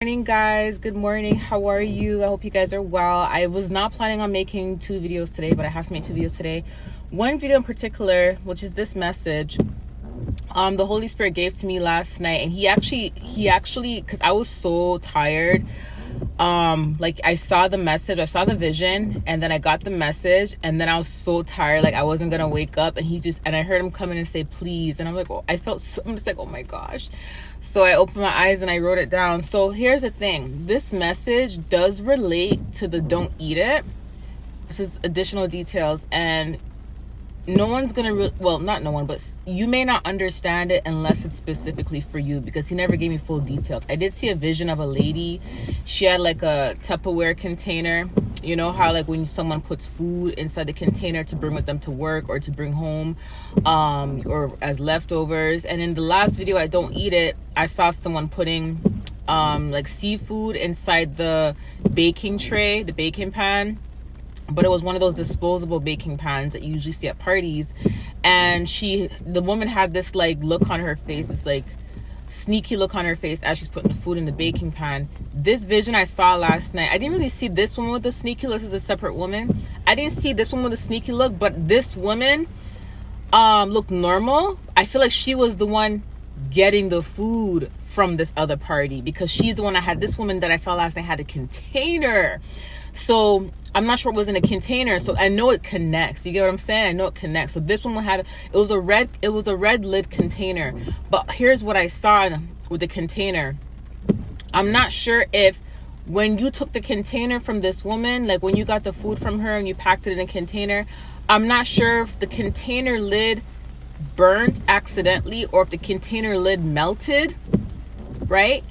Morning guys, good morning. How are you? I hope you guys are well. I was not planning on making 2 videos today, but I have to make 2 videos today. One video in particular, which is this message the Holy Spirit gave to me last night, and he actually because I was so tired, like I saw the message, I saw the vision, and then I got the message, and then I was so tired, like I wasn't gonna wake up, and I heard him come in and say please, and I'm like, I'm just like, oh my gosh. So I opened my eyes and I wrote it down. So here's the thing, this message does relate to the don't eat it. This is additional details, and no one's gonna not no one, but you may not understand it unless it's specifically for you, because he never gave me full details. I did see a vision of a lady. She had like a Tupperware container. You know how like when someone puts food inside the container to bring with them to work or to bring home, or as leftovers. And in the last video, I don't eat it, I saw someone putting like seafood inside the baking tray, the baking pan. But it was one of those disposable baking pans that you usually see at parties. And the woman had this like look on her face, this like sneaky look on her face as she's putting the food in the baking pan. This vision I saw last night, I didn't really see this woman with the sneaky look. This is a separate woman. I didn't see this one with a sneaky look, but this woman looked normal. I feel like she was the one getting the food from this other party, because she's the one this woman that I saw last night had a container. So I'm not sure it was in a container, so I know it connects. You get what I'm saying? I know it connects. So this one it was a red lid container. But here's what I saw with the container. I'm not sure if when you took the container from this woman, like when you got the food from her and you packed it in a container, I'm not sure if the container lid burnt accidentally or if the container lid melted, right?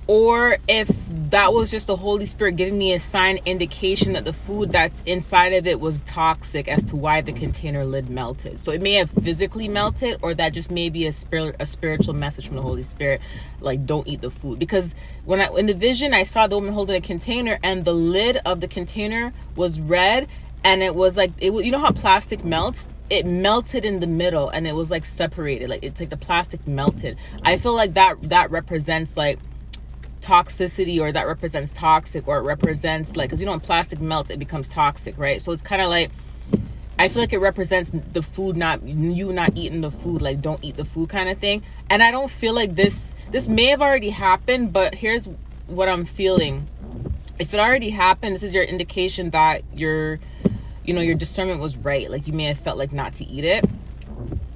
Or if that was just the Holy Spirit giving me a sign indication that the food that's inside of it was toxic as to why the container lid melted. So it may have physically melted, or that just may be a spiritual message from the Holy Spirit, like don't eat the food. Because in the vision, I saw the woman holding a container, and the lid of the container was red, and it was like, you know how plastic melts? It melted in the middle, and it was like separated, like it's like the plastic melted. I feel like that represents like toxicity, or that represents toxic, or it represents like, because you know when plastic melts it becomes toxic, right? So it's kind of like, I feel like it represents the food, not eating the food, like don't eat the food kind of thing. And I don't feel like this may have already happened, but here's what I'm feeling. If it already happened, this is your indication that your discernment was right. Like you may have felt like not to eat it.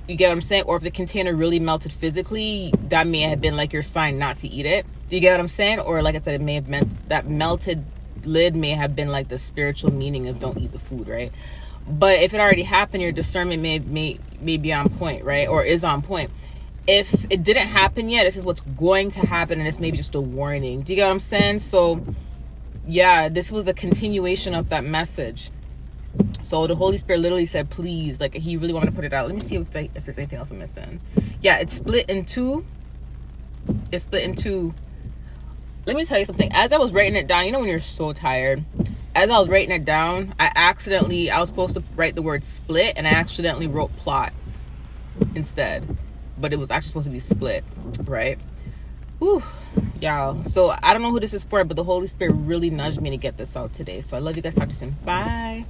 You get what I'm saying? Or if the container really melted physically, that may have been like your sign not to eat it. Do you get what I'm saying? Or like I said, it may have meant that melted lid may have been like the spiritual meaning of don't eat the food, right? But if it already happened, your discernment may be on point, right? Or is on point. If it didn't happen yet, this is what's going to happen, and it's maybe just a warning. Do you get what I'm saying? So yeah, this was a continuation of that message. So the Holy Spirit literally said, please, like he really wanted to put it out. Let me see if there's anything else I'm missing. Yeah, it's split in two. It's split in two. Let me tell you something. As I was writing it down, you know when you're so tired, as I was writing it down, I was supposed to write the word split, and I accidentally wrote plot instead. But it was actually supposed to be split, right? Whew, y'all. So I don't know who this is for, but the Holy Spirit really nudged me to get this out today. So I love you guys. Talk to you soon. Bye.